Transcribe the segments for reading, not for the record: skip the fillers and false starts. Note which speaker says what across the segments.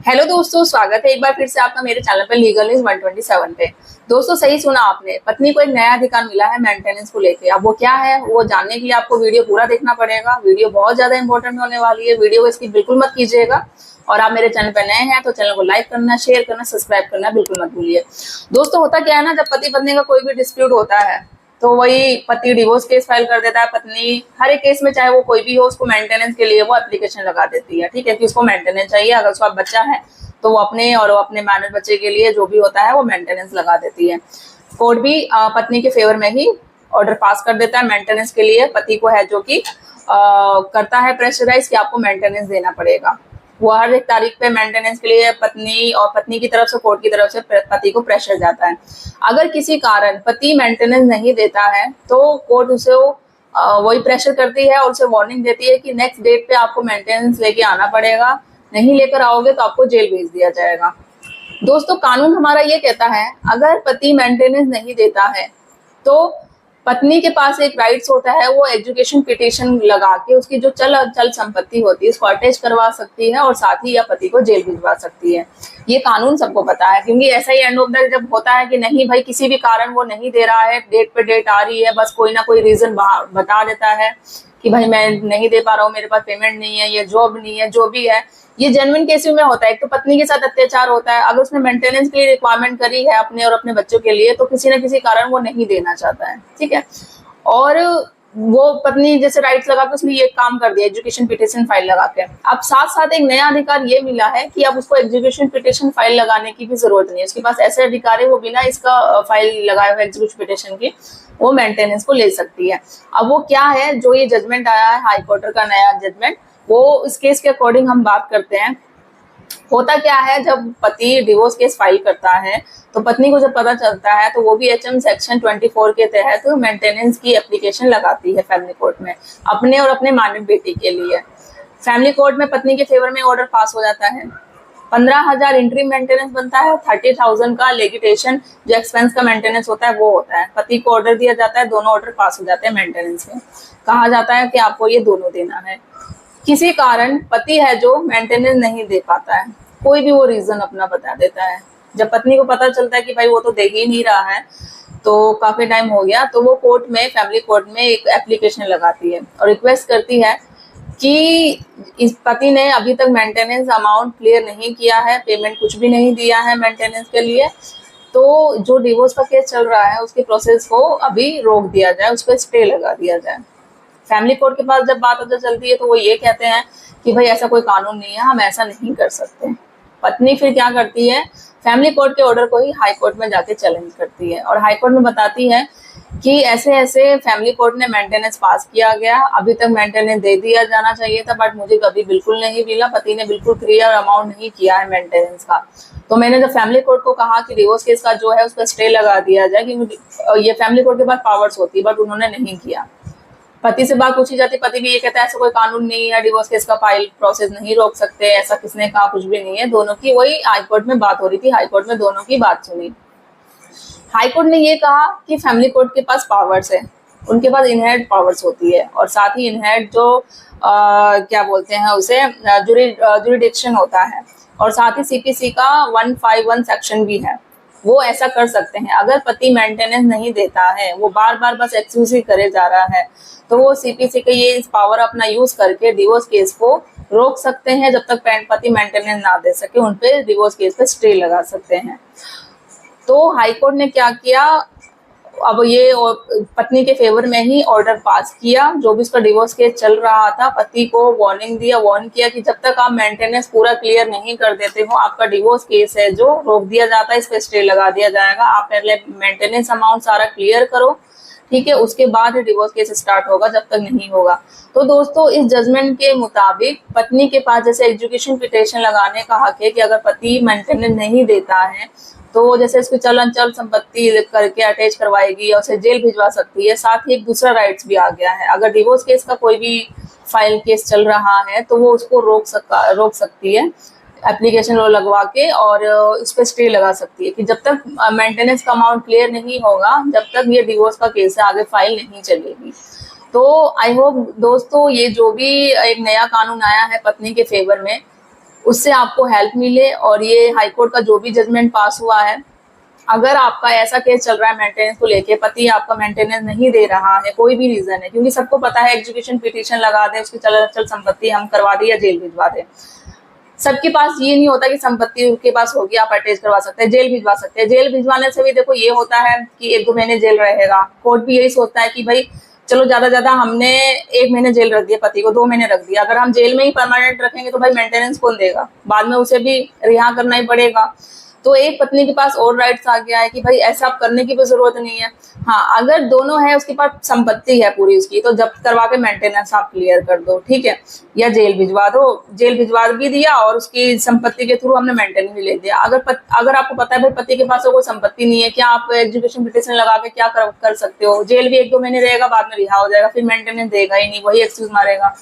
Speaker 1: Hello दोस्तों, स्वागत है एक बार फिर से आपका मेरे चैनल पर लीगल न्यूज 127 पे। दोस्तों सही सुना आपने, पत्नी को एक नया अधिकार मिला है मेंटेनेंस को लेके। अब वो क्या है वो जानने के लिए आपको वीडियो पूरा देखना पड़ेगा। वीडियो बहुत ज्यादा इंपॉर्टेंट होने वाली है, वीडियो को इसकी बिल्कुल मत कीजिएगा। और आप मेरे चैनल पर नए हैं तो चैनल को लाइक करना, शेयर करना, सब्सक्राइब करना बिल्कुल मत भूलिए। दोस्तों होता क्या है ना, जब पति पत्नी का कोई भी डिस्प्यूट होता है तो वही पति डिवोर्स केस फाइल कर देता है, पत्नी हर एक केस में चाहे वो कोई भी हो उसको मेंटेनेंस के लिए वो एप्लीकेशन लगा देती है। ठीक है कि उसको मेंटेनेंस चाहिए, अगर उसका बच्चा है तो वो अपने और वो अपने मैनेज बच्चे के लिए जो भी होता है वो मेंटेनेंस लगा देती है। कोर्ट भी पत्नी के फेवर में ही ऑर्डर पास कर देता है मेंटेनेंस के लिए। पति को है जो कि करता है प्रेशराइज कि आपको मेंटेनेंस देना पड़ेगा। वो हर एक तारीख पे मेंटेनेंस के लिए पत्नी और पत्नी की तरफ से कोर्ट की तरफ से पति को प्रेशर जाता है। अगर किसी कारण पति मेंटेनेंस नहीं देता है तो कोर्ट उसे वही प्रेशर करती है और उसे वार्निंग देती है कि नेक्स्ट डेट पे आपको मेंटेनेंस लेके आना पड़ेगा, नहीं लेकर आओगे तो आपको जेल भेज दिया जाएगा। दोस्तों कानून हमारा ये कहता है, अगर पति मेंटेनेंस नहीं देता है तो पत्नी के पास एक राइट्स होता है, वो एजुकेशन पिटीशन लगा के उसकी जो चल संपत्ति होती है उसको अटैच करवा सकती है और साथ ही या पति को जेल भिजवा सकती है। ये कानून सबको पता है, क्योंकि ऐसा ही एंड ऑफ द जब होता है कि नहीं भाई किसी भी कारण वो नहीं दे रहा है, डेट पे डेट आ रही है, बस कोई ना कोई रीजन बता देता है कि भाई मैं नहीं दे पा रहा हूँ, मेरे पास पेमेंट नहीं है या जॉब नहीं है, जो भी है, ये जेन्युइन केस में होता है। एक तो पत्नी के साथ अत्याचार होता है, अगर उसने मेंटेनेंस के लिए रिक्वायरमेंट करी है अपने और अपने बच्चों के लिए तो किसी न किसी कारण वो नहीं देना चाहता है। ठीक है, और वो पत्नी जैसे राइट्स लगा के उसने ये काम कर दिया, एजुकेशन पिटीशन फाइल लगा के। अब साथ साथ एक नया अधिकार ये मिला है कि अब उसको एजुकेशन पिटीशन फाइल लगाने की भी जरूरत नहीं है, उसके पास ऐसे अधिकार है वो बिना इसका फाइल लगाए हुए एजुकेशन पिटीशन की वो मेंटेनेंस को ले सकती है। अब वो क्या है, जो ये जजमेंट आया है हाई कोर्ट का नया जजमेंट, वो इस केस के अकॉर्डिंग हम बात करते हैं। होता क्या है, जब पति डिवोर्स केस फाइल करता है तो पत्नी को जब पता चलता है तो वो भी एचएम सेक्शन 24 के तहत तो मेंटेनेंस की एप्लीकेशन लगाती है फैमिली कोर्ट में अपने और अपने मानव बेटी के लिए। फैमिली कोर्ट में पत्नी के फेवर में ऑर्डर पास हो जाता है। 15,000 इंट्री मेंटेनेंस बनता है, 30,000 का लेगिटेशन जो एक्सपेंस का मेंटेनेंस होता है वो होता है। पति को ऑर्डर दिया जाता है, दोनों ऑर्डर पास हो जाते हैं मेंटेनेंस में। कहा जाता है कि आपको ये दोनों देना है। किसी कारण पति है जो मेंटेनेंस नहीं दे पाता है, कोई भी वो रीजन अपना बता देता है। जब पत्नी को पता चलता है कि भाई वो तो दे ही नहीं रहा है, तो काफी टाइम हो गया, तो वो कोर्ट में फैमिली कोर्ट में एक एप्लीकेशन लगाती है और रिक्वेस्ट करती है कि इस पति ने अभी तक मेंटेनेंस अमाउंट क्लियर नहीं किया है, पेमेंट कुछ भी नहीं दिया है मेंटेनेंस के लिए, तो जो डिवोर्स का केस चल रहा है उसके प्रोसेस को अभी रोक दिया जाए, उस पर स्टे लगा दिया जाए। फैमिली कोर्ट के पास जब बात पता चलती है तो वो ये कहते हैं कि भाई ऐसा कोई कानून नहीं है, हम ऐसा नहीं कर सकते। पत्नी फिर क्या करती है, फैमिली कोर्ट के ऑर्डर को ही हाई कोर्ट में जाके चैलेंज करती है और हाई कोर्ट में बताती है कि ऐसे ऐसे फैमिली कोर्ट ने मेंटेनेंस पास किया गया, अभी तक मेंटेनेंस दे दिया जाना चाहिए था बट मुझे कभी बिल्कुल नहीं मिला, पति ने बिल्कुल क्लियर अमाउंट नहीं किया है मेंटेनेंस का। तो मैंने जब फैमिली कोर्ट को कहा कि डिवोर्स केस का जो है उसका स्टे लगा दिया जाए, क्योंकि ये फैमिली कोर्ट के पास पावर्स होती है बट उन्होंने नहीं किया। पति से बात पूछी जाती, पति भी ये कहता है ऐसा कोई कानून नहीं है, डिवोर्स केस का फाइल प्रोसेस नहीं रोक सकते, ऐसा किसने कहा, कुछ भी नहीं है। दोनों की वही हाई कोर्ट में बात हो रही थी, हाई कोर्ट में दोनों की बात सुनी। हाई कोर्ट ने ये कहा कि फैमिली कोर्ट के पास पावर्स है, उनके पास इनहेरिट पावर्स होती है और साथ ही इनहेरिट जो क्या बोलते हैं उसे जुरिडिक्शन होता है और साथ ही सीपीसी का 151 सेक्शन भी है, वो ऐसा कर सकते हैं। अगर पति मेंटेनेंस नहीं देता है, वो बार बार बस एक्सक्यूज ही करे जा रहा है, तो वो सीपीसी के ये इस पावर अपना यूज करके डिवोर्स केस को रोक सकते हैं। जब तक पति मेंटेनेंस ना दे सके उन पे डिवोर्स केस पे स्टे लगा सकते हैं। तो हाईकोर्ट ने क्या किया, अब ये पत्नी के फेवर में ही ऑर्डर पास किया। जो भी उसका डिवोर्स केस चल रहा था, पति को वार्निंग दिया, वार्न किया कि जब तक आप मेंटेनेंस पूरा क्लियर नहीं कर देते हो आपका डिवोर्स केस है जो रोक दिया जाता है, इस पे स्टे लगा दिया जाएगा। आप पहले मेंटेनेंस अमाउंट सारा क्लियर करो, ठीक है, उसके बाद डिवोर्स केस स्टार्ट होगा, जब तक नहीं होगा। तो दोस्तों इस जजमेंट के मुताबिक पत्नी के पास जैसे एजुकेशन पिटीशन लगाने का हक है कि अगर पति मेंटेनेंस नहीं देता है तो जैसे इसकी चल संपत्ति करके अटैच करवाएगी या उसे जेल भिजवा सकती है। साथ ही एक दूसरा राइट्स भी आ गया है, अगर डिवोर्स केस का कोई भी फाइल केस चल रहा है तो वो उसको रोक सकती है एप्लीकेशन लो लगवा के और इस पे स्टे लगा सकती है कि जब तक मेंटेनेंस का अमाउंट क्लियर नहीं होगा जब तक ये डिवोर्स का केस है आगे फाइल नहीं चलेगी। तो आई होप दोस्तों ये जो भी एक नया कानून आया है पत्नी के फेवर में उससे आपको हेल्प मिले। और ये हाई कोर्ट का जो भी जजमेंट पास हुआ है, अगर आपका ऐसा केस चल रहा है मेंटेनेंस को लेके, पति आपका मेंटेनेंस नहीं दे रहा है, कोई भी रीजन है, क्योंकि सबको पता है एग्जीक्यूशन पिटीशन लगा दे, उसकी चल अचल संपत्ति हम करवा दे या जेल भिजवा दे। सबके पास ये नहीं होता कि संपत्ति उसके पास होगी आप अटैच करवा सकते हैं, जेल भिजवा सकते हैं। जेल भिजवाने से भी देखो ये होता है कि 1-2 महीने जेल रहेगा। कोर्ट भी यही सोचता है कि भाई चलो ज्यादा हमने 1 महीने जेल रख दिया, पति को 2 महीने रख दिया, अगर हम जेल में ही परमानेंट रखेंगे तो भाई मेंटेनेंस कौन देगा, बाद में उसे भी रिहा करना ही पड़ेगा। तो एक पत्नी के पास और राइट्स आ गया है कि भाई ऐसा आप करने की भी जरूरत नहीं है। हाँ, अगर दोनों है, उसके पास संपत्ति है पूरी उसकी, तो जब्त करवा के मेंटेनेंस आप क्लियर कर दो, ठीक है, या जेल भिजवा दो। जेल भिजवा भी दिया और उसकी संपत्ति के थ्रू हमने मेंटेनेंस भी ले दिया। अगर आपको पता है भाई पति के पास कोई संपत्ति नहीं है, क्या आप एजुकेशन पिटीशन लगा के क्या कर सकते हो, जेल भी 1-2 महीने रहेगा, बाद में रिहा हो जाएगा, फिर मेंटेनेंस देगा ही नहीं, वही एक्सक्यूज मारेगा।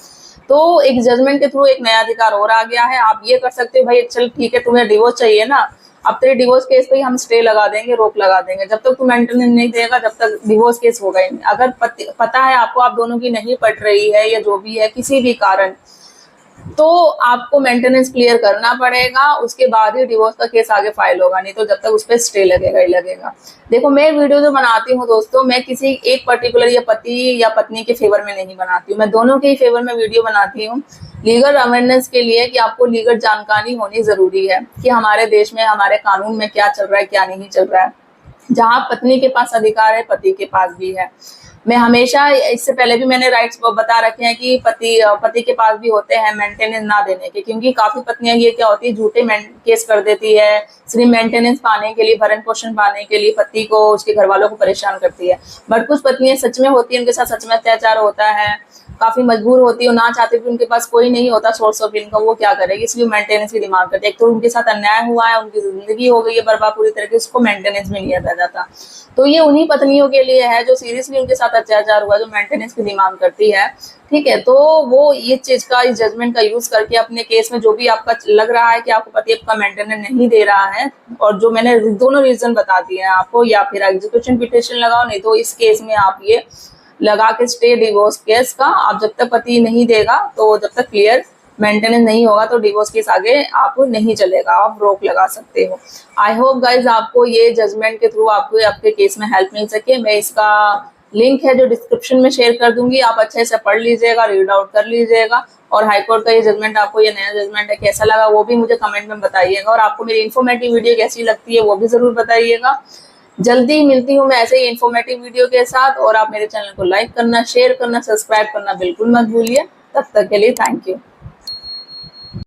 Speaker 1: तो एक जजमेंट के थ्रू एक नया अधिकार और आ गया है। आप ये कर सकते हो, भाई चल ठीक है, तुम्हें डिवोर्स चाहिए ना, अब तेरे डिवोर्स केस पे ही हम स्टे लगा देंगे, रोक लगा देंगे, जब तक तू मेंटेनेंस नहीं देगा जब तक डिवोर्स केस होगा ही नहीं। अगर पता है आपको आप दोनों की नहीं पट रही है या जो भी है किसी भी कारण, तो आपको मेंटेनेंस क्लियर करना पड़ेगा, उसके बाद ही डिवोर्स का केस आगे फाइल होगा, नहीं तो जब तक उस पर स्टे लगेगा ही लगेगा। देखो, मैं वीडियो जो बनाती हूँ दोस्तों, मैं किसी एक पर्टिकुलर या पति या पत्नी के फेवर में नहीं बनाती हूँ, मैं दोनों के ही फेवर में वीडियो बनाती हूँ, लीगल अवेयरनेस के लिए, कि आपको लीगल जानकारी होनी जरूरी है कि हमारे देश में हमारे कानून में क्या चल रहा है क्या नहीं चल रहा है। जहाँ पत्नी के पास अधिकार है, पति के पास भी है। मैं हमेशा, इससे पहले भी मैंने राइट्स बता रखे हैं कि पति के पास भी होते हैं मेंटेनेंस ना देने के, क्योंकि काफी पत्नियां ये क्या होती है, झूठे केस कर देती है, सिर्फ मेंटेनेंस पाने के लिए, भरण पोषण पाने के लिए पति को, उसके घर वालों को परेशान करती है। बट कुछ पत्नियां सच में होती है, उनके साथ सच में अत्याचार होता है, काफी मजबूर होती है, ना चाहते भी उनके पास कोई नहीं होता सोर्स ऑफ इनकम, वो क्या करेगी, इसलिए मेंटेनेंस की डिमांड करती है। एक तो उनके साथ अन्याय हुआ है, उनकी जिंदगी हो गई है बर्बाद पूरी तरीके से, उसको मेंटेनेंस में नहीं दिया जाता। तो ये उन्हीं पत्नियों के लिए है जो सीरियसली उनके साथ अत्याचार हुआ, जो मेंटेनेंस की डिमांड करती है, ठीक है। तो वो ये चीज का, इस जजमेंट का यूज करके अपने केस में जो भी आपका लग रहा है कि आपको पति आपका मेंटेनेंस नहीं दे रहा है, और जो मैंने दोनों रीजन बता दिए हैं आपको, या फिर एग्जीक्यूशन पिटीशन लगाओ, नहीं तो इस केस में आप ये लगा के स्टे डिवोर्स केस का, आप जब तक पति नहीं देगा, तो जब तक क्लियर मेंटेनेंस नहीं होगा तो डिवोर्स केस आगे आपको नहीं चलेगा, आप रोक लगा सकते हो। आई होप गाइज आपको ये जजमेंट के थ्रू आपको आपके केस में हेल्प मिल सके। मैं इसका लिंक है जो डिस्क्रिप्शन में शेयर कर दूंगी, आप अच्छे से पढ़ लीजिएगा, रीड आउट कर लीजिएगा। और हाईकोर्ट का ये जजमेंट, आपको ये नया जजमेंट है, कैसा लगा वो भी मुझे कमेंट में बताइएगा, और आपको मेरी इन्फॉर्मेटिव वीडियो कैसी लगती है वो भी जरूर बताइएगा। जल्दी मिलती हूँ मैं ऐसे ही इन्फॉर्मेटिव वीडियो के साथ, और आप मेरे चैनल को लाइक करना, शेयर करना, सब्सक्राइब करना बिल्कुल मत भूलिए। तब तक के लिए थैंक यू।